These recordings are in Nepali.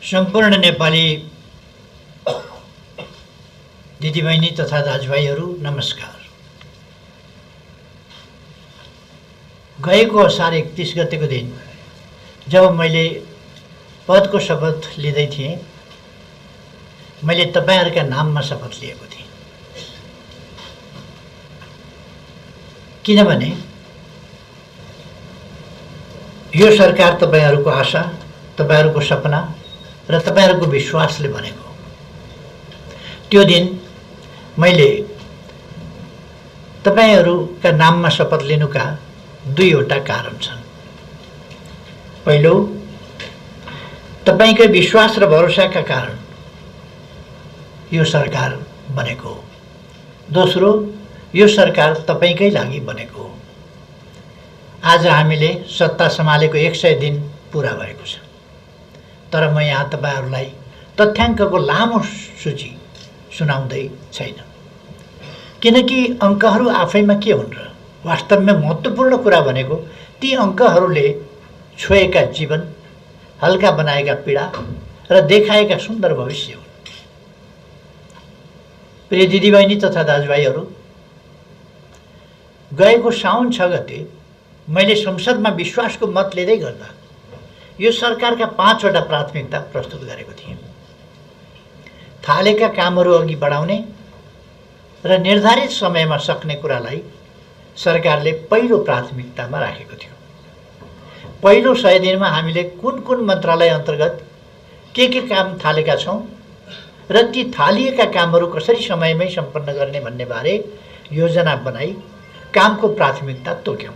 सम्पूर्ण नेपाली दिदीबहिनी तथा दाजुभाइहरू नमस्कार। गएको असार 31 गतेको दिन जब मैले पदको शपथ लिँदै थिएँ, मैले तपाईहरुका नाममा शपथ लिएको थिएँ। किनभने यो सरकार तपाईहरुको आशा, तपाईहरुको सपना र तपाईहरुको विश्वासले बनेको हो। त्यो दिन मैले तपाईहरुका नाममा शपथ लिनुका दुईवटा कारण छन्। पहिलो, तपाईकै विश्वास र भरोसाका कारण यो सरकार बनेको हो। दोस्रो, यो सरकार तपाईकै लागि बनेको हो। आज हामीले सत्ता सम्हालेको 100 दिन पूरा भएको छ। तर म यहाँ तपाईहरुलाई तथ्याङ्कको लामो सूची सुनाउँदै छैन, किनकि अंकहरू आफैमा के हुन् र वास्तवमा महत्त्वपूर्ण कुरा भनेको ती अंकहरूले छोएका जीवन, हल्का बनाएका पीडा र देखाएका सुन्दर भविष्य हुन्। प्रिय दिदीबहिनी तथा दाजुभाइहरू, गएको साउन 6 गते मैले संसदमा विश्वासको मत लिँदै गर्दा यो सरकारका 5 वटा प्राथमिकता प्रस्तुत गरेको थिएँ। थालेका कामहरू अघि बढाउने र निर्धारित समयमा सक्ने कुरालाई सरकारले पहिलो प्राथमिकतामा राखेको थियो। पहिलो 100 दिनमा हामीले कुन मन्त्रालय अन्तर्गत के काम थालेका छौं र ती थालिएका कामहरू कसरी समयमै सम्पन्न गर्ने भन्ने बारे योजना बनाई कामको प्राथमिकता तोक्यौं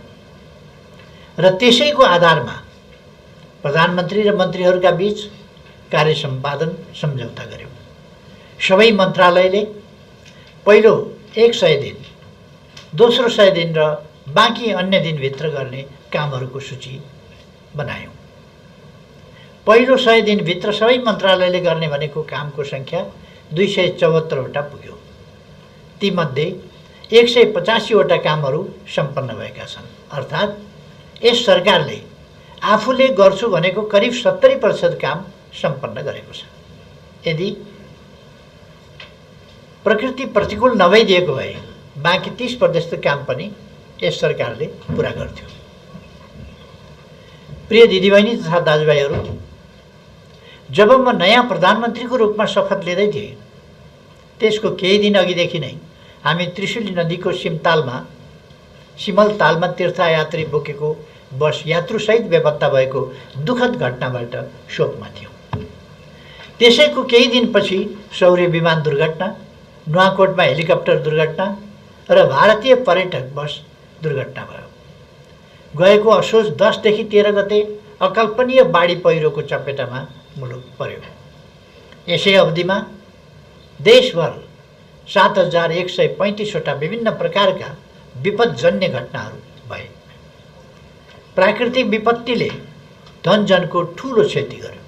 र त्यसैको आधारमा प्रधानमन्त्री र मन्त्रीहरूका बीच कार्य सम्पादन सम्झौता गर्यौं। सबै मन्त्रालयले पहिलो 100 दिन, दोस्रो 100 दिन र बाँकी अन्य दिनभित्र गर्ने कामहरूको सूची बनायौं। पहिलो 100 दिनभित्र सबै मन्त्रालयले गर्ने भनेको कामको संख्या 274 वटा पुग्यो। तीमध्ये 185 वटा कामहरू सम्पन्न भएका छन्। अर्थात् यस सरकारले आफूले गर्छु भनेको करिब 70% काम सम्पन्न गरेको छ। यदि प्रकृति प्रतिकूल नभइदिएको भए बाँकी 30% काम पनि यस सरकारले पूरा गर्थ्यो। प्रिय दिदीबहिनी तथा दाजुभाइहरू, जब म नयाँ प्रधानमन्त्रीको रूपमा शपथ लिँदै थिएँ, त्यसको केही दिन अघिदेखि नै हामी त्रिशुली नदीको सिमलतालमा तीर्थयात्री बोकेको बस यात्रुसहित बेपत्ता भएको दुःखद घटनाबाट शोकमा थियौँ। त्यसैको केही दिनपछि सौर्य विमान दुर्घटना, नुवाकोटमा हेलिकप्टर दुर्घटना र भारतीय पर्यटक बस दुर्घटना भयो। गएको असोज 10 देखि 13 गते अकल्पनीय बाढी पहिरोको चपेटामा मुलुक पर्यो। यसै अवधिमा देशभर 7135 वटा विभिन्न प्रकारका विपदजन्य घटनाहरू भए। प्राकृतिक विपत्तिले धनजनको ठूलो क्षति गर्यो।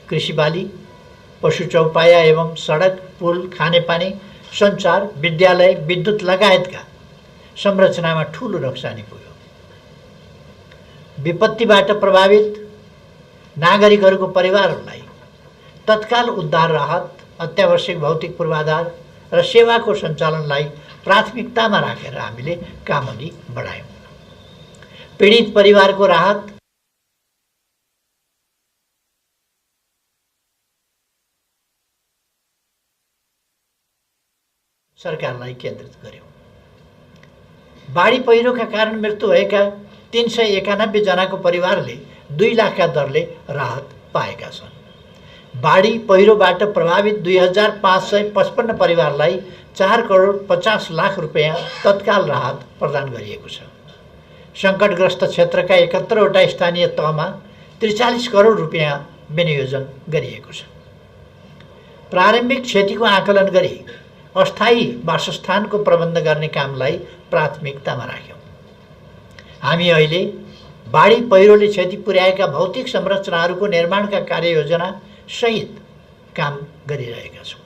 कृषि बाली, पशु चौपाया एवं सडक, पुल, खानेपानी, सञ्चार, विद्यालय, विद्युत लगायतका संरचनामा ठूलो नोक्सानी पुग्यो। विपत्तिबाट प्रभावित नागरिकहरूको परिवारहरूलाई तत्काल उद्धार राहत, अत्यावश्यक भौतिक पूर्वाधार र सेवाको सञ्चालनलाई प्राथमिकतामा राखेर हामीले काम अघि बढायौँ। पीडित परिवारको राहत, सरकारलाई केन्द्रित गर्यौं। बाढी पहिरोका कारण मृत्यु भएका 391 जनाको परिवारले 2 लाखका दरले राहत पाएका छन्। बाढी पहिरोबाट प्रभावित 2555 परिवारलाई 4 करोड 50 लाख रुपैयाँ तत्काल राहत प्रदान गरिएको छ। संकटग्रस्त क्षेत्रका 71 वटा स्थानीय तहमा 43 करोड रुपैयाँ विनियोजन गरिएको छ। प्रारम्भिक क्षतिको आकलन गरी अस्थायी वासस्थानको प्रबन्ध गर्ने कामलाई प्राथमिकतामा राख्यौं। हामी अहिले बाढी पहिरोले क्षति पुर्याएका भौतिक संरचनाहरूको निर्माणका कार्ययोजना सहित काम गरिरहेका छौं।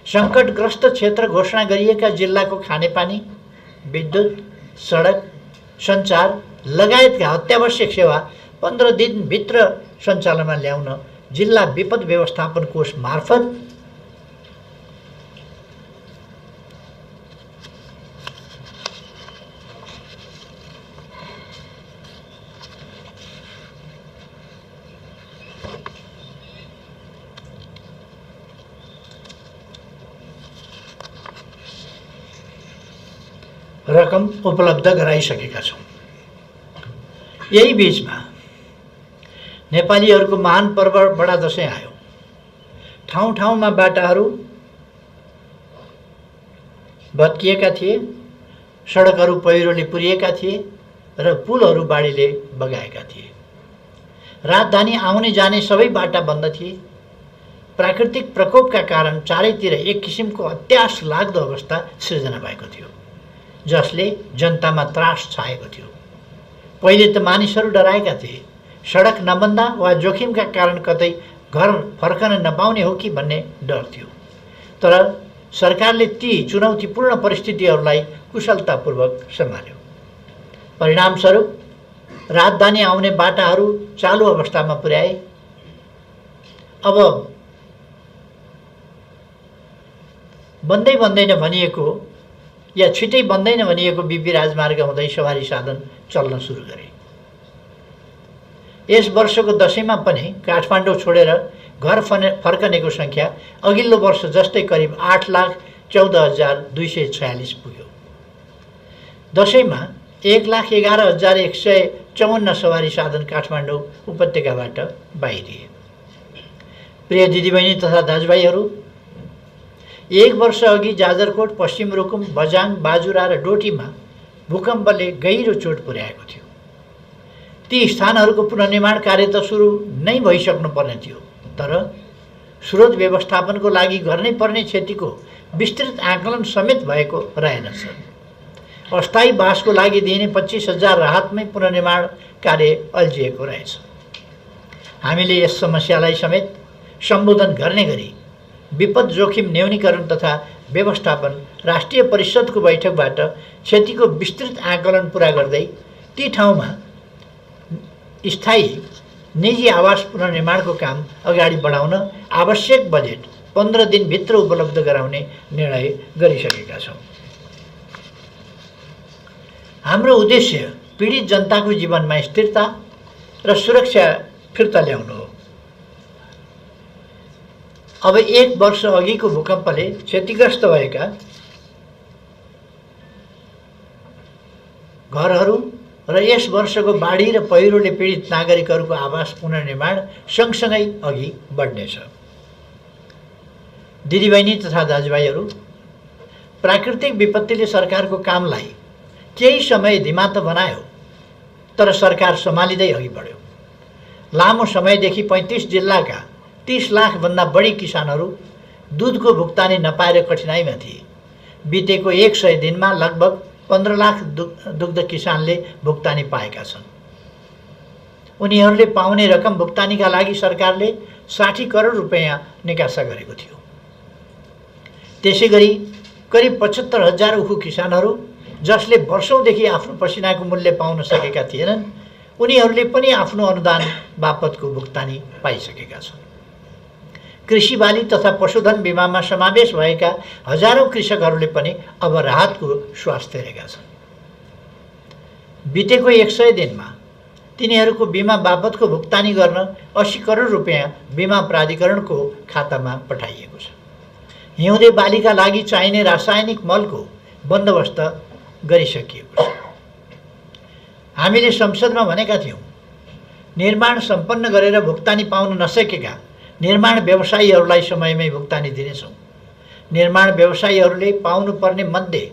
संकटग्रस्त क्षेत्र घोषणा गरिएका जिल्लाको खानेपानी, विद्युत, सडक, सञ्चार लगायतका अत्यावश्यक सेवा 15 दिनभित्र सञ्चालनमा ल्याउन जिल्ला विपद व्यवस्थापन कोष मार्फत रकम उपलब्ध गराइसकेका छौँ। यही बीचमा नेपालीहरूको महान पर्व बडा दशैँ आयो। ठाउँ ठाउँमा बाटाहरू भत्किएका थिए, सडकहरू पहिरोले पुरिएका थिए र पुलहरू बाढीले बगाएका थिए। राजधानी आउने जाने सबै बाटा बन्द थिए। प्राकृतिक प्रकोपका कारण चारैतिर एक किसिमको अत्यास लाग्दो अवस्था सृजना भएको थियो, जसले जनतामा त्रास छाएको थियो। पहिले त मानिसहरू डराएका थिए, सडक नबन्दा वा जोखिमका कारण कतै घर फर्कन नपाउने हो कि भन्ने डर थियो। तर सरकारले ती चुनौतीपूर्ण परिस्थितिहरूलाई कुशलतापूर्वक सम्हाल्यो। परिणामस्वरूप राजधानी आउने बाटाहरू चालु अवस्थामा पुर्याए। अब बन्दैन भनिएको या छिटै बन्दैन भनिएको बीपी राजमार्ग हुँदै सवारी साधन चल्न सुरु गरे। यस वर्षको दशैँमा पनि काठमाडौँ छोडेर घर फर्कनेको सङ्ख्या अघिल्लो वर्ष जस्तै करिब 8,14,246 पुग्यो। दशैँमा 1,11,154 सवारी साधन काठमाडौँ उपत्यकाबाट बाहिरिए। प्रिय दिदीबहिनी तथा दाजुभाइहरू, एक वर्ष अघि जाजरकोट, पश्चिम रुकुम, बझाङ, बाजुरा र डोटीमा भूकम्पले गहिरो चोट पुर्याएको थियो। ती स्थानहरूको पुनर्निर्माण कार्य त सुरु नै भइसक्नु पर्ने थियो, तर स्रोत व्यवस्थापनको लागि गर्नै पर्ने क्षतिको विस्तृत आकलन समेत भएको रहेनछ। अस्थायी बासको लागि दिइने 25,000 राहतमै पुनर्निर्माण कार्य अल्झिएको रहेछ। हामीले यस समस्यालाई समेत सम्बोधन गर्ने गरी विपद जोखिम न्यूनीकरण तथा व्यवस्थापन राष्ट्रिय परिषदको बैठकबाट क्षतिको विस्तृत आकलन पुरा गर्दै ती ठाउँमा स्थायी निजी आवास पुनर्निर्माणको काम अगाडि बढाउन आवश्यक बजेट 15 दिनभित्र उपलब्ध गराउने निर्णय गरिसकेका छौँ। हाम्रो उद्देश्य पीडित जनताको जीवनमा स्थिरता र सुरक्षा फिर्ता ल्याउनु हो। अब एक वर्ष अघिको भूकम्पले क्षतिग्रस्त भएका घरहरू र यस वर्षको बाढी र पहिरोले पीडित नागरिकहरूको आवास पुनर्निर्माण सँगसँगै अघि बढ्नेछ। दिदीबहिनी तथा दाजुभाइहरू, प्राकृतिक विपत्तिले सरकारको कामलाई केही समय धिमा त बनायो, तर सरकार सम्हालिँदै अघि बढ्यो। लामो समयदेखि 35 जिल्लाका 30 लाखभन्दा बढी किसानहरू दुधको भुक्तानी नपाएर कठिनाइमा थिए। बितेको 100 दिनमा लगभग 15 लाख दुग्ध किसानले भुक्तानी पाएका छन्। उनीहरूले पाउने रकम भुक्तानीका लागि सरकारले 60 करोड रुपैयाँ निकासा गरेको थियो। त्यसैगरी करिब 75,000 उखु किसानहरू जसले वर्षौंदेखि आफ्नो पसिनाको मूल्य पाउन सकेका थिएनन्, उनीहरूले पनि आफ्नो अनुदान बापतको भुक्तानी पाइसकेका छन्। कृषि बाली तथा पशुधन बीमामा समावेश भएका हजारौं कृषकहरूले पनि अब राहतको श्वास फेरेका छन्। बितेको 100 दिनमा तिनीहरूको बीमा बापतको भुक्तानी गर्न 80 करोड रुपैयाँ बीमा प्राधिकरणको खातामा पठाइएको छ। हिउँदे बालीका लागि चाहिने रासायनिक मलको बन्दोबस्त गरिसकिएको छ। हामीले संसदमा भनेका थियौँ, निर्माण सम्पन्न गरेर भुक्तानी पाउन नसकेका निर्माण व्यवसायीहरूलाई समयमै भुक्तानी दिनेछौँ। निर्माण व्यवसायीहरूले पाउनुपर्ने मध्ये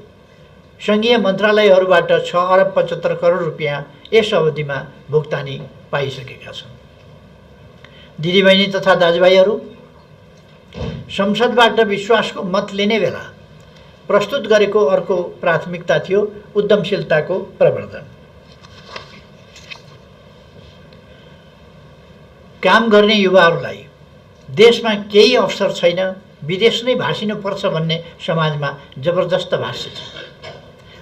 सङ्घीय मन्त्रालयहरूबाट 6 अरब 75 करोड रुपैयाँ यस अवधिमा भुक्तानी पाइसकेका छन्। दिदीबहिनी तथा दाजुभाइहरू, संसदबाट विश्वासको मत लिने बेला प्रस्तुत गरेको अर्को प्राथमिकता थियो उद्यमशीलताको प्रवर्धन। काम गर्ने युवाहरूलाई देशमा केही अवसर छैन, विदेश नै भासिनुपर्छ भन्ने समाजमा जबरजस्त भाष्य छ।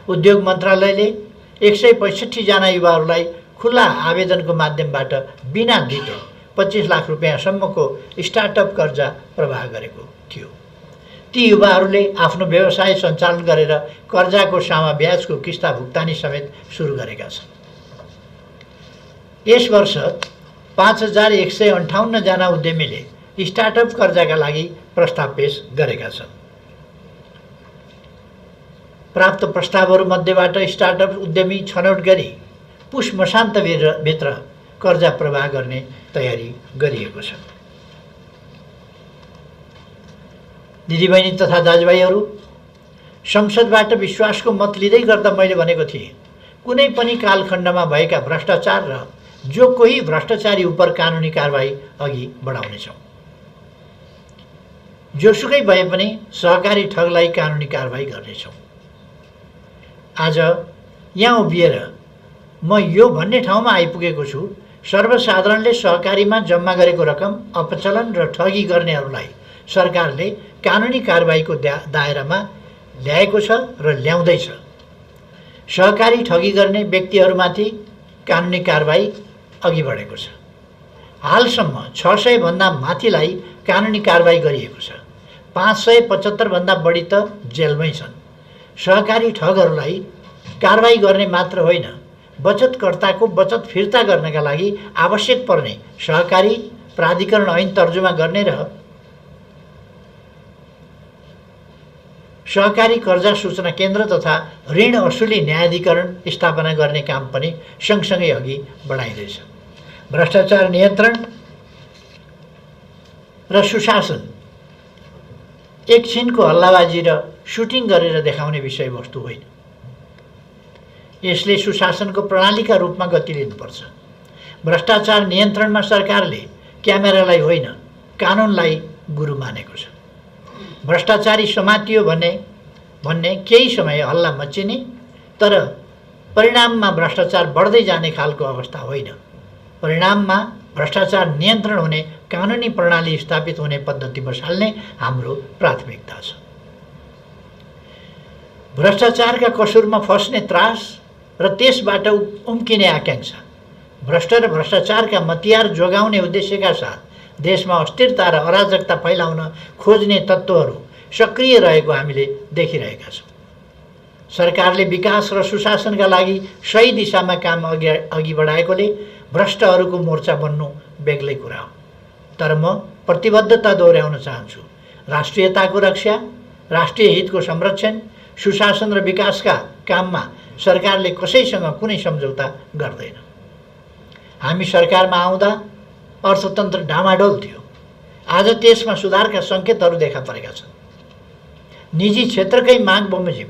उद्योग मन्त्रालयले 165 जना युवाहरूलाई खुला आवेदनको माध्यमबाट बिना धितो 25 लाख रुपियाँसम्मको स्टार्टअप कर्जा प्रवाह गरेको थियो। ती युवाहरूले आफ्नो व्यवसाय सञ्चालन गरेर कर्जाको सामा ब्याजको किस्ता भुक्तानी समेत सुरु गरेका छन्। यस वर्ष 5158 जना उद्यमीले स्टार्टअप कर्जाका लागि प्रस्ताव पेश गरेका छन्। प्राप्त प्रस्तावहरूमध्येबाट स्टार्टअप उद्यमी छनौट गरी पुष मसान्तभित्र कर्जा प्रवाह गर्ने तयारी गरिएको छ। दिदीबहिनी तथा दाजुभाइहरू, संसदबाट विश्वासको मत लिँदै गर्दा मैले भनेको थिएँ, कुनै पनि कालखण्डमा भएका भ्रष्टाचार र जो कोही भ्रष्टाचारी उप कानुनी कारबाही अघि बढाउनेछौँ। जोसुकै भए पनि सहकारी ठगलाई कानुनी कारबाही गर्नेछौँ। आज यहाँ उभिएर म यो भन्ने ठाउँमा आइपुगेको छु, सर्वसाधारणले सहकारीमा जम्मा गरेको रकम अपचलन र ठगी गर्नेहरूलाई सरकारले कानुनी कारबाहीको दायरामा ल्याएको छ र ल्याउँदैछ। सहकारी ठगी गर्ने व्यक्तिहरूमाथि कानुनी कारबाही अघि बढेको छ। हालसम्म 600 भन्दा माथिलाई कानुनी कारबाही गरिएको छ। 575 भन्दा बढी त जेलमै छन्। सहकारी ठगहरूलाई कारबाही गर्ने मात्र होइन, बचतकर्ताको बचत फिर्ता गर्नका लागि आवश्यक पर्ने सहकारी प्राधिकरण ऐन तर्जुमा गर्ने र सहकारी कर्जा सूचना केन्द्र तथा ऋण असुली न्यायाधिकरण स्थापना गर्ने काम पनि सँगसँगै अघि बढाइँदैछ। भ्रष्टाचार नियन्त्रण र सुशासन एकछिनको हल्लाबाजी र सुटिङ गरेर देखाउने विषयवस्तु होइन। यसले सुशासनको प्रणालीका रूपमा गति लिनुपर्छ। भ्रष्टाचार नियन्त्रणमा सरकारले क्यामेरालाई होइन, कानुनलाई गुरु मानेको छ। भ्रष्टाचारी समातियो भन्ने केही समय हल्ला मच्चिने, तर परिणाममा भ्रष्टाचार बढ्दै जाने खालको अवस्था होइन। परिणाममा भ्रष्टाचार नियन्त्रण हुने कानुनी प्रणाली स्थापित हुने पद्धति बसाल्ने हाम्रो प्राथमिकता छ। भ्रष्टाचारका कसुरमा फस्ने त्रास र त्यसबाट उम्किने आकांक्षा, भ्रष्ट र भ्रष्टाचारका मतियार जोगाउने उद्देश्यका साथ देशमा अस्थिरता र अराजकता फैलाउन खोज्ने तत्त्वहरू सक्रिय रहेको हामीले देखिरहेका छौँ। सरकारले विकास र सुशासनका लागि सही दिशामा काम अघि बढाएकोले भ्रष्टहरूको मोर्चा बन्नु बेग्लै कुरा हो। तर म प्रतिबद्धता दोहोऱ्याउन चाहन्छु। राष्ट्रियताको रक्षा, राष्ट्रिय हितको संरक्षण, सुशासन र विकासका काममा सरकारले कसैसँग कुनै सम्झौता गर्दैन। हामी सरकारमा आउँदा अर्थतन्त्र डामाडोल थियो। आज त्यसमा सुधारका सङ्केतहरू देखा परेका छन्। निजी क्षेत्रकै माग बमोजिम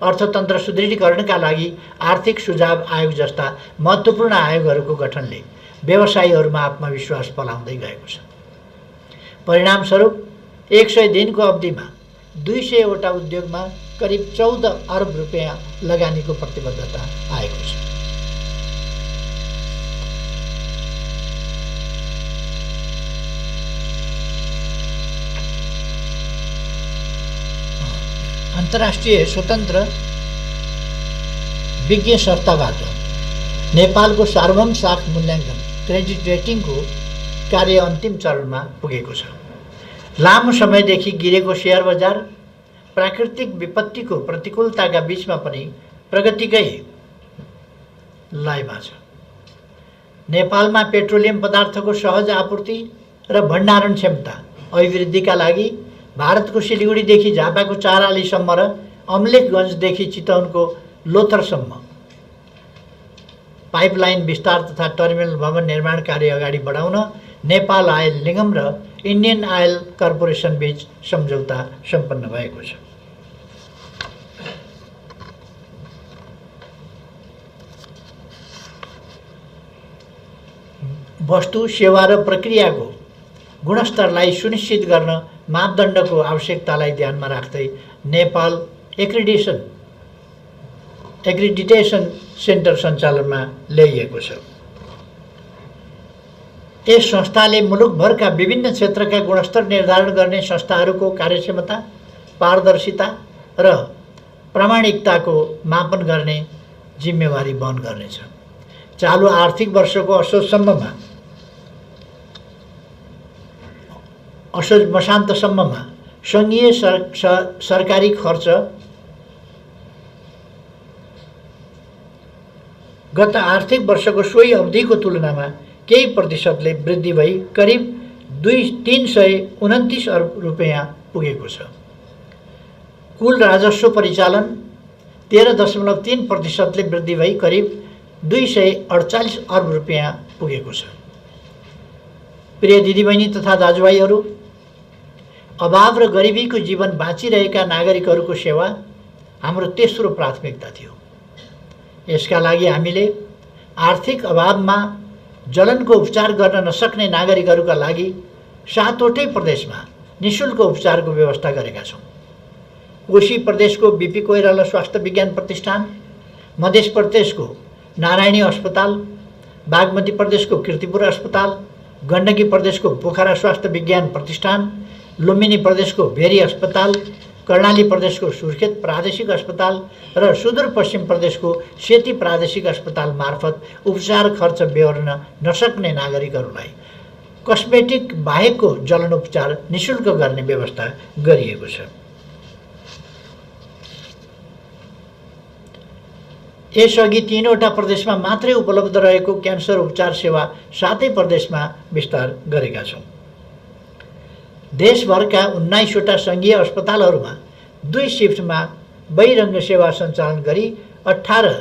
अर्थतन्त्र सुदृढीकरणका लागि आर्थिक सुझाव आयोग जस्ता महत्त्वपूर्ण आयोगहरूको गठनले व्यवसायीहरूमा आत्मविश्वास पलाउँदै गएको छ। परिणामस्वरूप 100 दिनको अवधिमा 200 वटा उद्योगमा करिब 14 अर्ब रुपियाँ लगानीको प्रतिबद्धता आएको छ। अन्तर्राष्ट्रिय स्वतन्त्र विज्ञ संस्थाबाट नेपालको सार्वभौम साख मूल्याङ्कन क्रेडिट रेटिङको कार्य अन्तिम चरणमा पुगेको छ। लामो समयदेखि गिरेको शेयर बजार प्राकृतिक विपत्तिको प्रतिकूलताका बीचमा पनि प्रगतिकै लयमा छ। नेपालमा पेट्रोलियम पदार्थको सहज आपूर्ति र भण्डारण क्षमता अभिवृद्धिका लागि भारतको सिलिगुडीदेखि झापाको चारालीसम्म र अम्लेखगञ्जदेखि चितवनको लोथरसम्म पाइपलाइन विस्तार तथा टर्मिनल भवन निर्माण कार्य अगाडि बढाउन नेपाल आयल निगम र इन्डियन आयल कर्पोरेसन बीच सम्झौता सम्पन्न भएको छ। वस्तु, सेवा र प्रक्रियाको गुणस्तरलाई सुनिश्चित गर्न मापदण्डको आवश्यकतालाई ध्यानमा राख्दै नेपाल एक्रिडिटेसन सेन्टर सञ्चालनमा ल्याइएको छ। यस संस्थाले मुलुकभरका विभिन्न क्षेत्रका गुणस्तर निर्धारण गर्ने संस्थाहरूको कार्यक्षमता, पारदर्शिता र प्रामाणिकताको मापन गर्ने जिम्मेवारी वहन गर्नेछ। चालु आर्थिक वर्षको असोजसम्ममा असोज मसान्तसम्ममा सङ्घीय सरकारी खर्च गत आर्थिक वर्षको सोही अवधिको तुलनामा केही प्रतिशतले वृद्धि भई करिब 329 अर्ब रुपियाँ पुगेको छ। कुल राजस्व परिचालन 13.3% वृद्धि भई करिब 248 अर्ब रुपियाँ पुगेको छ। प्रिय दिदीबहिनी तथा दाजुभाइहरू, अभाव र गरिबीको जीवन बाँचिरहेका नागरिकहरूको सेवा हाम्रो तेस्रो प्राथमिकता थियो। यसका लागि हामीले आर्थिक अभावमा जलनको उपचार गर्न नसक्ने नागरिकहरूका लागि 7वटै प्रदेशमा निःशुल्क उपचारको व्यवस्था गरेका छौँ। कोशी प्रदेशको बीपी कोइराला स्वास्थ्य विज्ञान प्रतिष्ठान, मध्य प्रदेशको नारायणी अस्पताल, बागमती प्रदेशको कीर्तिपुर अस्पताल, गण्डकी प्रदेशको पोखरा स्वास्थ्य विज्ञान प्रतिष्ठान, लुम्बिनी प्रदेशको भेरी अस्पताल, कर्णाली प्रदेशको सुर्खेत प्रादेशिक अस्पताल र सुदूरपश्चिम प्रदेशको सेती प्रादेशिक अस्पताल मार्फत उपचार खर्च बेहोर्न नसक्ने नागरिकहरूलाई कस्मेटिक बाहेकको जलन उपचार निःशुल्क गर्ने व्यवस्था गरिएको छ। यसअघि 3वटा प्रदेशमा मात्रै उपलब्ध रहेको क्यान्सर उपचार सेवा 7 प्रदेशमा विस्तार गरेका छौँ। देशभरका 19वटा सङ्घीय अस्पतालहरूमा 2 शिफ्टमा बहिरङ्ग सेवा सञ्चालन गरी 18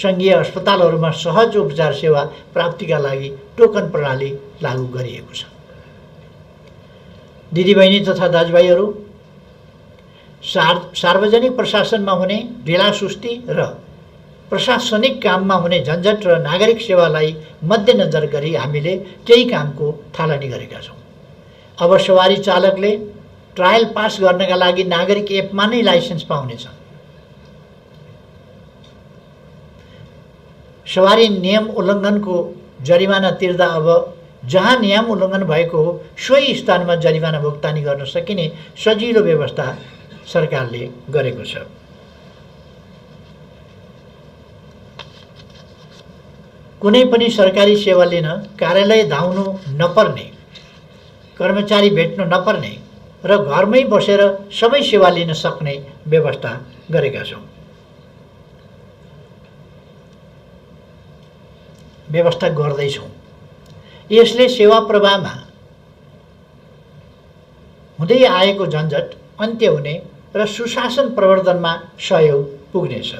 सङ्घीय अस्पतालहरूमा सहज उपचार सेवा प्राप्तिका लागि टोकन प्रणाली लागू गरिएको छ। दिदीबहिनी तथा दाजुभाइहरू, सार्वजनिक प्रशासनमा हुने ढिलासुस्ती र प्रशासनिक काममा हुने झन्झट र नागरिक सेवालाई मध्यनजर गरी हामीले केही कामको थालनी गरेका छौँ। अब सवारी चालकले ट्रायल पास गर्नका लागि नागरिक एपमा नै लाइसेन्स पाउनेछ। सवारी नियम उल्लङ्घनको जरिवाना तिर्दा अब जहाँ नियम उल्लङ्घन भएको हो सोही स्थानमा जरिवाना भुक्तानी गर्न सकिने सजिलो व्यवस्था सरकारले गरेको छ। कुनै पनि सरकारी सेवा लिन कार्यालय धाउनु नपर्ने, कर्मचारी भेट्नु नपर्ने र घरमै बसेर सबै सेवा लिन सक्ने व्यवस्था गरेका छौँ। व्यवस्था गर्दैछौँ। यसले सेवा प्रवाहमा हुँदै आएको झन्झट अन्त्य हुने र सुशासन प्रवर्धनमा सहयोग पुग्नेछ।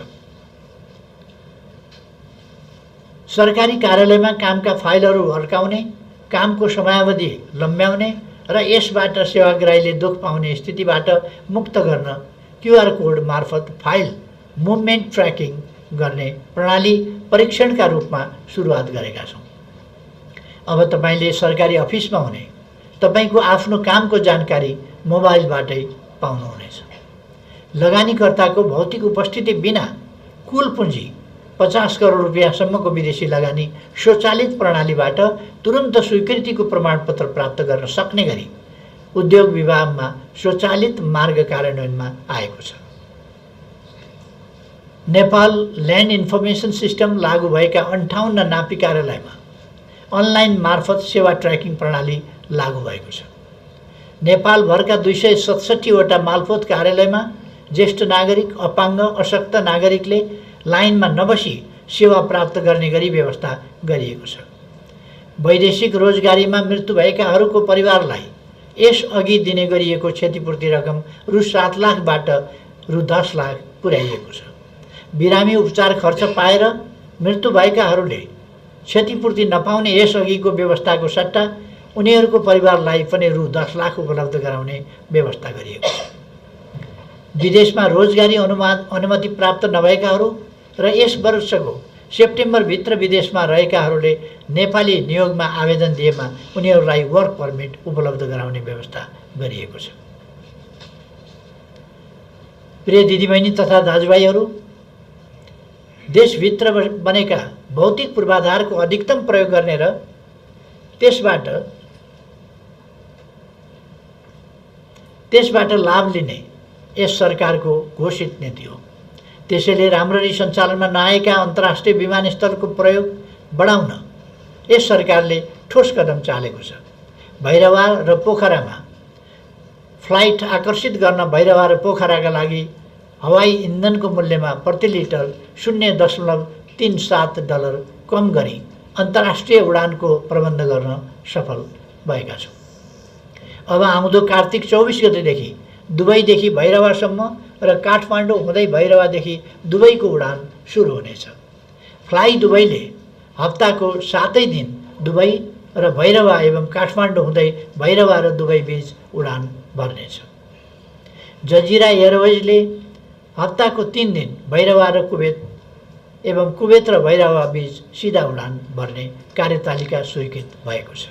सरकारी कार्यालयमा कामका फाइलहरू अड्काउने, कामको समयावधि लम्ब्याउने र यसबाट सेवाग्राहीले दुःख पाउने स्थितिबाट मुक्त गर्न क्युआर कोड मार्फत फाइल मुभमेन्ट ट्र्याकिङ गर्ने प्रणाली परीक्षणका रूपमा सुरुवात गरेका छौँ। अब तपाईले सरकारी अफिसमा हुने तपाईको आफ्नो कामको जानकारी मोबाइलबाटै पाउनुहुनेछ। लगानीकर्ताको भौतिक उपस्थिति बिना कुल पुँजी 50 करोड रुपियाँसम्मको विदेशी लगानी स्वचालित प्रणालीबाट तुरन्त स्वीकृतिको प्रमाणपत्र प्राप्त गर्न सक्ने गरी उद्योग विभागमा स्वचालित मार्ग कार्यान्वयनमा आएको छ। नेपाल ल्यान्ड इन्फर्मेसन सिस्टम लागू भएका 58 नापी कार्यालयमा अनलाइन मार्फत सेवा ट्र्याकिङ प्रणाली लागू भएको छ। नेपालभरका 267वटा मालपोत कार्यालयमा ज्येष्ठ नागरिक, अपाङ्ग, अशक्त नागरिकले लाइनमा नबसी सेवा प्राप्त गर्ने गरी व्यवस्था गरिएको छ। वैदेशिक रोजगारीमा मृत्यु भएकाहरूको परिवारलाई यसअघि दिने गरिएको क्षतिपूर्ति रकम रु 7 लाखबाट रु 10 लाख पुर्याइएको छ। बिरामी उपचार खर्च पाएर मृत्यु भएकाहरूले क्षतिपूर्ति नपाउने यसअघिको व्यवस्थाको सट्टा उनीहरूको परिवारलाई पनि रु 10 लाख उपलब्ध गराउने व्यवस्था गरिएको छ। विदेशमा रोजगारी अनुमति प्राप्त नभएकाहरू र यस वर्षको सेप्टेम्बरभित्र विदेशमा रहेकाहरूले नेपाली नियोगमा आवेदन दिएमा उनीहरूलाई वर्क पर्मिट उपलब्ध गराउने व्यवस्था गरिएको छ। प्रिय दिदीबहिनी तथा दाजुभाइहरू, देशभित्र बनेका भौतिक पूर्वाधारको अधिकतम प्रयोग गर्ने र त्यसबाट लाभ लिने यस सरकारको घोषित नीति हो। त्यसैले राम्ररी सञ्चालनमा नआएका अन्तर्राष्ट्रिय विमानस्थलको प्रयोग बढाउन यस सरकारले ठोस कदम चालेको छ। भैरवा र पोखरामा फ्लाइट आकर्षित गर्न भैरवा र पोखराका लागि हवाई इन्धनको मूल्यमा प्रति लिटर $0.37 कम गरी अन्तर्राष्ट्रिय उडानको प्रबन्ध गर्न सफल भएका छौँ। अब आउँदो कार्तिक 24 गतेदेखि दुबईदेखि भैरवासम्म र काठमाडौँ हुँदै भैरवादेखि दुबईको उडान सुरु हुनेछ। फ्लाइ दुबईले हप्ताको 7 दिन दुबई र भैरवा एवं काठमाडौँ हुँदै भैरवा र दुबई बीच उडान भर्नेछ। जजिरा एयरवेजले हप्ताको 3 दिन भैरवा र कुवेत एवं कुवेत र भैरवा बीच सिधा उडान भर्ने कार्यतालिका स्वीकृत भएको छ।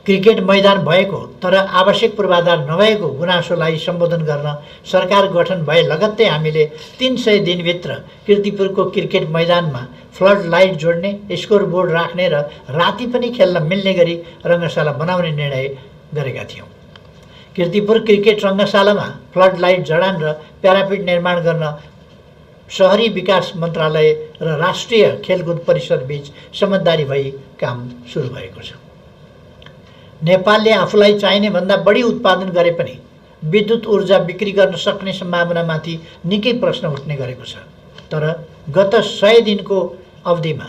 क्रिकेट मैदान भएको तर आवश्यक पूर्वाधार नभएको गुनासोलाई सम्बोधन गर्न सरकार गठन भए लगत्तै हामीले 300 दिनभित्र कीर्तिपुरको क्रिकेट मैदानमा फ्लड लाइट जोड्ने, स्कोर बोर्ड राख्ने र राति पनि खेल्न मिल्ने गरी रङ्गशाला बनाउने निर्णय गरेका थियौँ। कीर्तिपुर क्रिकेट रङ्गशालामा फ्लड लाइट जडान र प्यारापिट निर्माण गर्न शहरी विकास मन्त्रालय र राष्ट्रिय खेलकुद परिषद बीच समझदारी भई काम सुरु भएको छ। नेपालले आफूलाई चाहिने भन्दा बढी उत्पादन गरे पनि विद्युत ऊर्जा बिक्री गर्न सक्ने सम्भावनामाथि निकै प्रश्न उठ्ने गरेको छ। तर गत 100 दिनको अवधिमा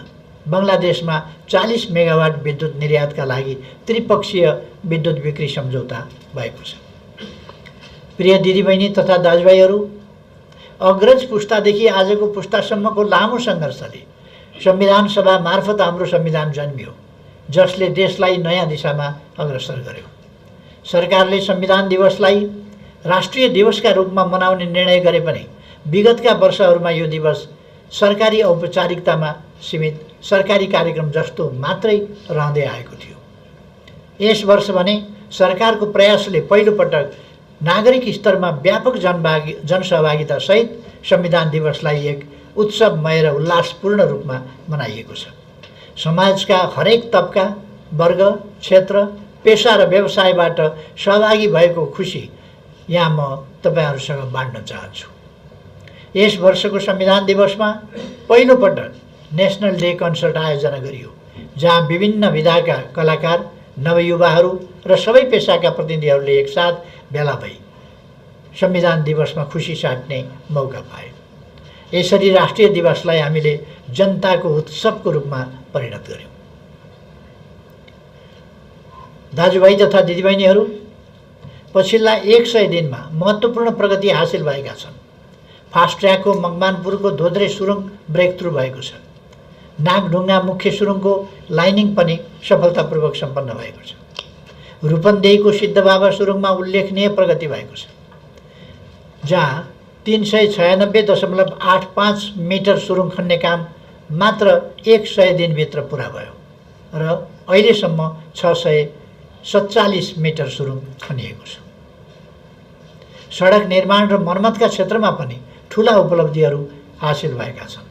बङ्गलादेशमा 40 मेगावाट विद्युत निर्यातका लागि त्रिपक्षीय विद्युत बिक्री सम्झौता भएको छ। प्रिय दिदीबहिनी तथा दाजुभाइहरू, अग्रज पुस्तादेखि आजको पुस्तासम्मको लामो सङ्घर्षले संविधान सभा मार्फत हाम्रो संविधान जन्मियो, जसले देशलाई नयाँ दिशामा अग्रसर गर्यो। सरकारले संविधान दिवसलाई राष्ट्रिय दिवसका रूपमा मनाउने निर्णय गरे पनि विगतका वर्षहरूमा यो दिवस सरकारी औपचारिकतामा सीमित सरकारी कार्यक्रम जस्तो मात्रै रहँदै आएको थियो। यस वर्ष भने सरकारको प्रयासले पहिलोपटक नागरिक स्तरमा व्यापक जनसहभागिता सहित संविधान दिवसलाई एक उत्सवमय र उल्लासपूर्ण रूपमा मनाइएको छ। समाजका हरेक तबका, वर्ग, क्षेत्र, पेशा र व्यवसायबाट सहभागी भएको खुसी यहाँ म तपाईहरुसँग बाँड्न चाहन्छु। यस वर्षको संविधान दिवसमा पहिलोपटक नेशनल डे कन्सर्ट आयोजना गरियो, जहाँ विभिन्न विधाका कलाकार, नवयुवाहरू र सबै पेशाका प्रतिनिधिहरूले एकसाथ भेला भई संविधान दिवसमा खुसी साट्ने मौका पाए। यसरी राष्ट्रिय दिवसलाई हामीले जनताको उत्सवको रूपमा परिणत गर्यौं। दाजुभाइ तथा दिदीबहिनीहरू, पछिल्ला 100 दिनमा महत्त्वपूर्ण प्रगति हासिल भएका छन्। फास्ट ट्र्याकको मकवानपुरको धोद्रे सुरुङ ब्रेक थ्रु भएको छ। नागढुङ्गा मुख्य सुरुङको लाइनिङ पनि सफलतापूर्वक सम्पन्न भएको छ। रूपन्देहीको सिद्धबाबा सुरुङमा उल्लेखनीय प्रगति भएको छ, जहाँ 396.85 मिटर सुरुङ खन्ने काम मात्र 100 दिनभित्र पुरा भयो र अहिलेसम्म 647 मिटर सुरुङ खनिएको छ। सडक निर्माण र मर्मतका क्षेत्रमा पनि ठूला उपलब्धिहरू हासिल भएका छन्।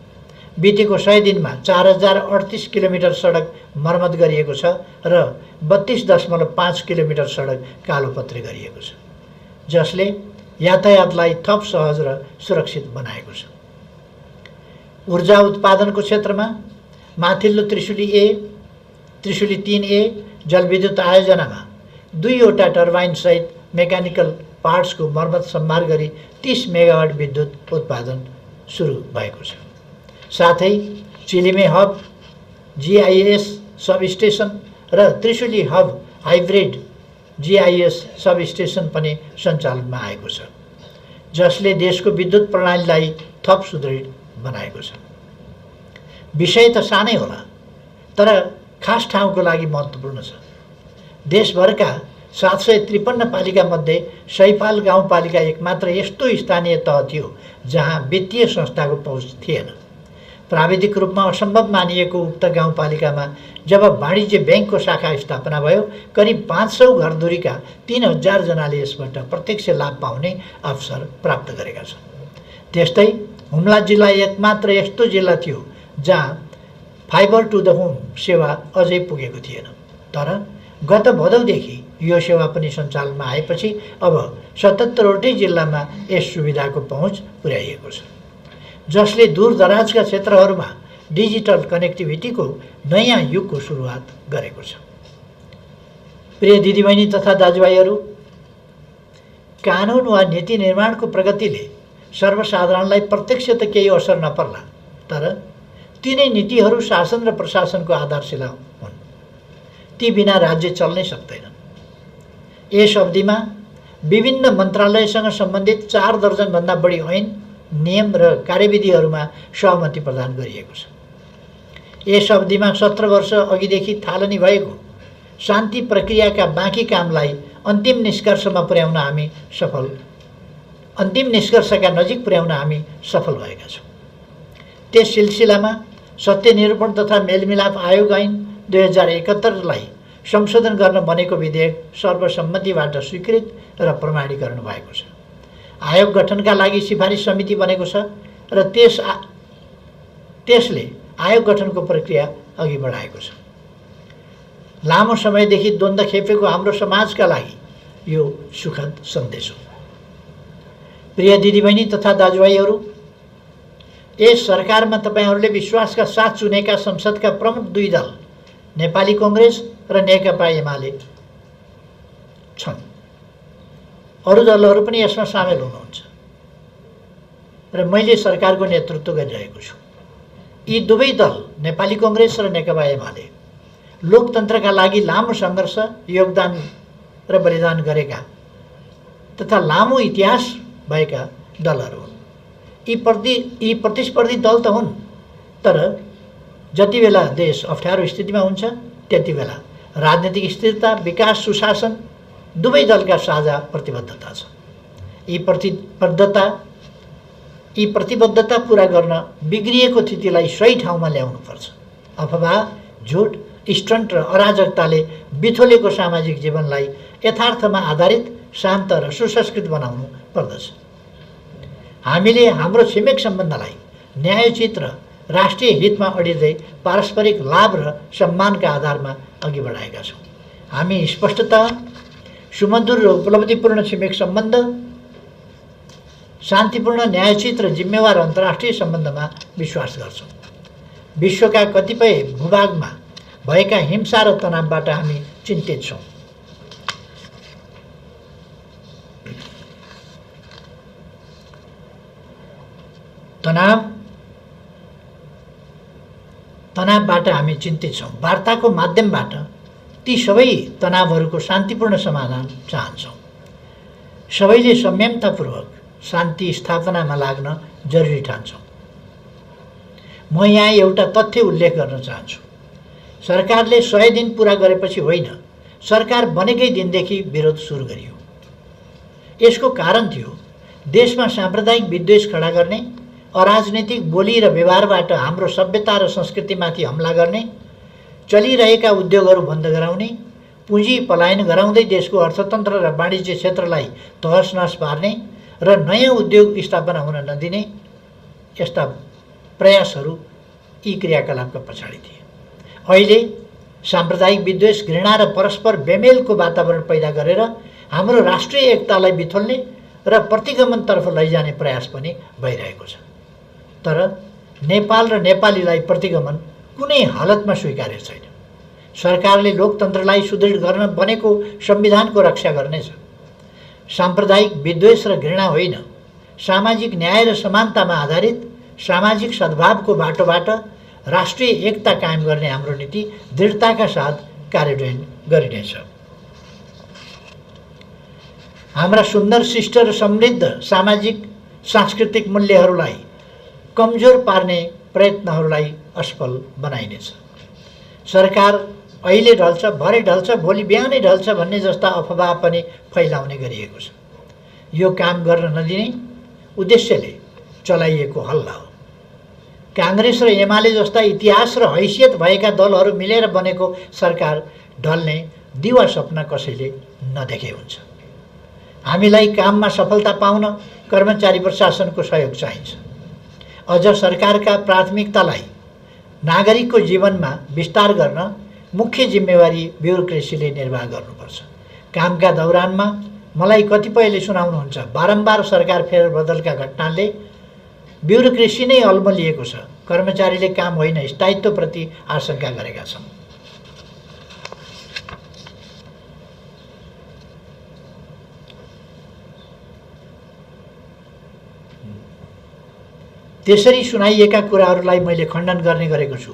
बितेको 100 दिनमा 4038 किलोमिटर सडक मर्मत गरिएको छ र 32.5 किलोमिटर सडक कालोपत्रे गरिएको छ, जसले यातायातलाई थप सहज र सुरक्षित बनाएको छ। ऊर्जा उत्पादनको क्षेत्रमा माथिल्लो त्रिशुली ए, त्रिशुली 3A जलविद्युत आयोजनामा 2वटा टर्बाइन सहित मेकानिकल पार्ट्सको मर्मत सम्भार गरी 30 मेगावाट विद्युत उत्पादन सुरु भएको छ। साथै चिलिमे हब GIS सब स्टेसन र त्रिशुली हब हाइब्रिड GIS सब स्टेसन पनि सञ्चालनमा आएको छ, जसले देशको विद्युत प्रणालीलाई थप सुदृढ बनाएको छ। विषय त सानै होला, तर खास ठाउँको लागि महत्त्वपूर्ण छ। देशभरका 753 पालिका मध्ये सैपाल गाउँपालिका एकमात्र यस्तो स्थानीय तह थियो जहाँ वित्तीय संस्थाको पहुँच थिएन। प्राविधिक रूपमा असम्भव मानिएको उक्त गाउँपालिकामा जब वाणिज्य ब्याङ्कको शाखा स्थापना भयो, करिब 500 घरधुरीका 3000 जनाले यसबाट प्रत्यक्ष लाभ पाउने अवसर प्राप्त गरेका छन्। त्यस्तै हुम्ला जिल्ला एकमात्र यस्तो जिल्ला थियो जहाँ फाइबर टु द होम सेवा अझै पुगेको थिएन। तर गत भदौदेखि यो सेवा पनि सञ्चालनमा आएपछि अब 77वटै जिल्लामा यस सुविधाको पहुँच पुर्याइएको छ, जसले दूरदराजका क्षेत्रहरूमा डिजिटल कनेक्टिभिटीको नयाँ युगको सुरुवात गरेको छ। प्रिय दिदीबहिनी तथा दाजुभाइहरू, कानुन वा नीति निर्माणको प्रगतिले सर्वसाधारणलाई प्रत्यक्ष त केही असर नपर्ला, तर तिनै नीतिहरू शासन र प्रशासनको आधारशिला हुन्। ती बिना राज्य चल्नै सक्दैन। यस अवधिमा विभिन्न मन्त्रालयसँग सम्बन्धित 4 दर्जनभन्दा बढी ऐन, नियम र कार्यविधिहरूमा सहमति प्रदान गरिएको छ। यस अवधिमा 17 वर्ष अघिदेखि थालनी भएको शान्ति प्रक्रियाका बाँकी कामलाई अन्तिम निष्कर्षका नजिक पुर्याउन हामी सफल भएका छौँ। त्यस सिलसिलामा सत्य निरूपण तथा मेलमिलाप आयोग ऐन 2071लाई संशोधन गर्न बनेको विधेयक सर्वसम्मतिबाट स्वीकृत र प्रमाणीकरण भएको छ। आयोग गठनका लागि सिफारिस समिति बनेको छ र त्यसले आयोग गठनको प्रक्रिया अघि बढाएको छ। लामो समयदेखि द्वन्द्व खेपेको हाम्रो समाजका लागि यो सुखद सन्देश हो। प्रिय दिदीबहिनी तथा दाजुभाइहरू, यस सरकारमा तपाईहरूले विश्वासका साथ चुनेका संसदका प्रमुख 2 दल नेपाली कांग्रेस र नेकपा एमाले छन्। अरू दलहरू पनि यसमा सामेल हुनुहुन्छ र मैले सरकारको नेतृत्व गरिरहेको छु। यी दुवै दल नेपाली कांग्रेस र नेकपा एमाले लोकतन्त्रका लागि लामो सङ्घर्ष, योगदान र बलिदान गरेका तथा लामो इतिहास भएका दलहरू हुन्। यी प्रतिस्पर्धी दल त हुन्, तर जति बेला देश अप्ठ्यारो स्थितिमा हुन्छ त्यति बेला राजनीतिक स्थिरता, विकास, सुशासन दुवै दलका साझा प्रतिबद्धता छ। यी प्रतिबद्धता पूरा गर्न बिग्रिएको स्थितिलाई सही ठाउँमा ल्याउनुपर्छ। अफवाह, झुट, स्टन्ट र अराजकताले बिथोलेको सामाजिक जीवनलाई यथार्थमा आधारित, शान्त र सुसंस्कृत बनाउनु पर्दछ। हामीले हाम्रो छिमेक सम्बन्धलाई न्यायोचित र राष्ट्रिय हितमा अडिँदै पारस्परिक लाभ र सम्मानका आधारमा अघि बढाएका छौँ। हामी स्पष्टता, सुमधुर र उपलब्धिपूर्ण छिमेक सम्बन्ध, शान्तिपूर्ण, न्यायोचित र जिम्मेवार अन्तर्राष्ट्रिय सम्बन्धमा विश्वास गर्छौँ। विश्वका कतिपय भूभागमा भएका हिंसा र तनावबाट हामी चिन्तित छौँ। तनावबाट हामी चिन्तित छौँ। वार्ताको माध्यमबाट ती सबै तनावहरूको शान्तिपूर्ण समाधान चाहन्छौँ। सबैले संयमतापूर्वक शान्ति स्थापनामा लाग्न जरुरी ठान्छौँ। म यहाँ एउटा तथ्य उल्लेख गर्न चाहन्छु। सरकारले 100 दिन पूरा गरेपछि होइन, सरकार बनेकै दिनदेखि विरोध सुरु गरियो। यसको कारण थियो देशमा साम्प्रदायिक विद्वेष खडा गर्ने, अराजनैतिक बोली र व्यवहारबाट हाम्रो सभ्यता र संस्कृतिमाथि हमला गर्ने, चलिरहेका उद्योगहरू बन्द गराउने, पुँजी पलायन गराउँदै देशको अर्थतन्त्र र वाणिज्य क्षेत्रलाई तहसनहस पार्ने र नयाँ उद्योग स्थापना हुन नदिने यस्ता प्रयासहरू यी क्रियाकलापका पछाडि थिए। अहिले साम्प्रदायिक विद्वेष, घृणा र परस्पर बेमेलको वातावरण पैदा गरेर हाम्रो राष्ट्रिय एकतालाई बिथोल्ने र प्रतिगमनतर्फ लैजाने प्रयास पनि भइरहेको छ। तर नेपाल र नेपालीलाई प्रतिगमन कुनै हालतमा स्वीकार्य छैन। सरकारले लोकतन्त्रलाई सुदृढ गर्न बनेको संविधानको रक्षा गर्नेछ। साम्प्रदायिक विद्वेष र घृणा होइन, सामाजिक न्याय र समानतामा आधारित सामाजिक सद्भावको बाटोबाट राष्ट्रिय एकता कायम गर्ने हाम्रो नीति दृढताका साथ कार्यान्वयन गरिनेछ। हाम्रा सुन्दर, शिष्ट र समृद्ध सामाजिक सांस्कृतिक मूल्यहरूलाई कमजोर पार्ने प्रयत्नहरूलाई असफल बनाइनेछ। सरकार अहिले ढल्छ, भरे ढल्छ, भोलि बिहानै ढल्छ भन्ने जस्ता अफवाह पनि फैलाउने गरिएको छ। यो काम गर्न नदिने उद्देश्यले चलाइएको हल्ला हो। कांग्रेस र एमाले जस्ता इतिहास र हैसियत भएका दलहरू मिलेर बनेको सरकार ढल्ने दिवा सपना कसैले नदेखे हुन्छ। हामीलाई काममा सफलता पाउन कर्मचारी प्रशासनको सहयोग चाहिन्छ। अझ सरकारका प्राथमिकतालाई नागरिकको जीवनमा विस्तार गर्न मुख्य जिम्मेवारी ब्युरोक्रेसीले निर्वाह गर्नुपर्छ। कामका दौरानमा मलाई कतिपयले सुनाउनुहुन्छ, बारम्बार सरकार फेरबदलका घटनाले ब्युरोक्रेसी नै अल्मलिएको छ, कर्मचारीले काम होइन स्थायित्वप्रति आशंका गरेका छन्। त्यसरी सुनाइएका कुराहरूलाई मैले खण्डन गर्ने गरेको छु।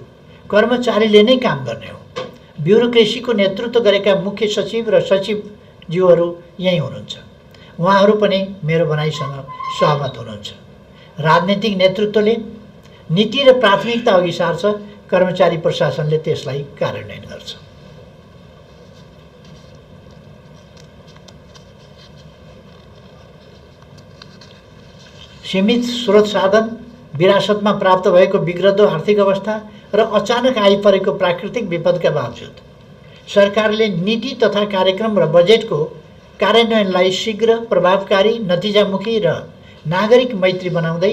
कर्मचारीले नै काम गर्ने हो। ब्युरोक्रेसीको नेतृत्व गरेका मुख्य सचिव र सचिवज्यूहरू यहीँ हुनुहुन्छ। उहाँहरू पनि मेरो भनाइसँग सहमत हुनुहुन्छ। राजनीतिक नेतृत्वले नीति र प्राथमिकता अघि सार्छ, कर्मचारी प्रशासनले त्यसलाई कार्यान्वयन गर्छ। सीमित स्रोत साधन, विरासतमा प्राप्त भएको बिग्रदो आर्थिक अवस्था र अचानक आइपरेको प्राकृतिक विपदका बावजुद सरकारले नीति तथा कार्यक्रम र बजेटको कार्यान्वयनलाई शीघ्र, प्रभावकारी, नतिजामुखी र नागरिक मैत्री बनाउँदै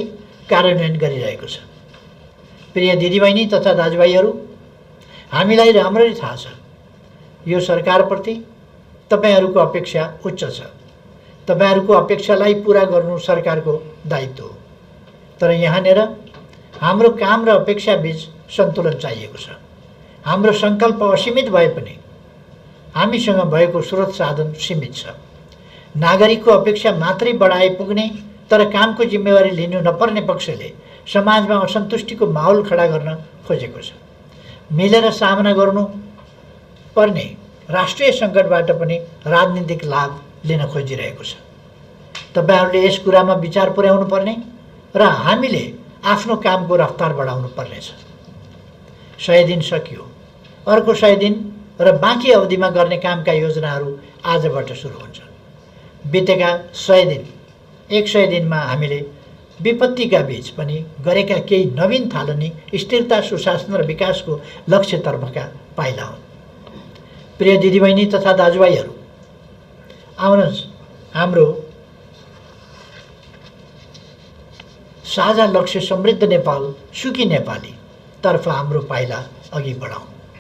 कार्यान्वयन गरिरहेको छ। प्रिय दिदीबहिनी तथा दाजुभाइहरू, हामीलाई राम्ररी थाहा छ यो सरकारप्रति तपाईहरूको अपेक्षा उच्च छ। तपाईहरूको अपेक्षालाई पूरा गर्नु सरकारको दायित्व हो। तर यहाँनिर हाम्रो काम र अपेक्षा बीच सन्तुलन चाहिएको छ। हाम्रो सङ्कल्प असीमित भए पनि हामीसँग भएको स्रोत साधन सीमित छ। नागरिकको अपेक्षा मात्रै बढाए पुग्ने तर कामको जिम्मेवारी लिनु नपर्ने पक्षले समाजमा असन्तुष्टिको माहौल खडा गर्न खोजेको छ। मिलेर सामना गर्नु पर्ने राष्ट्रिय सङ्कटबाट पनि राजनीतिक लाभ लिन खोजिरहेको छ। तपाईहरूले यस कुरामा विचार पुर्याउनु पर्ने र हामीले आफ्नो कामको रफ्तार बढाउनु पर्नेछ। 100 दिन सकियो, अर्को 100 दिन र बाँकी अवधिमा गर्ने कामका योजनाहरू आजबाट सुरु हुन्छन्। बितेका 100 दिनमा हामीले विपत्तिका बीच पनि गरेका केही नवीन थालनी स्थिरता, सुशासन र विकासको लक्ष्यतर्फका पाइला हुन्। प्रिय दिदीबहिनी तथा दाजुभाइहरू, आउनुहोस् हाम्रो साझा लक्ष्य समृद्ध नेपाल, सुखी नेपाली तर्फ हाम्रो पाइला अघि बढाउँ।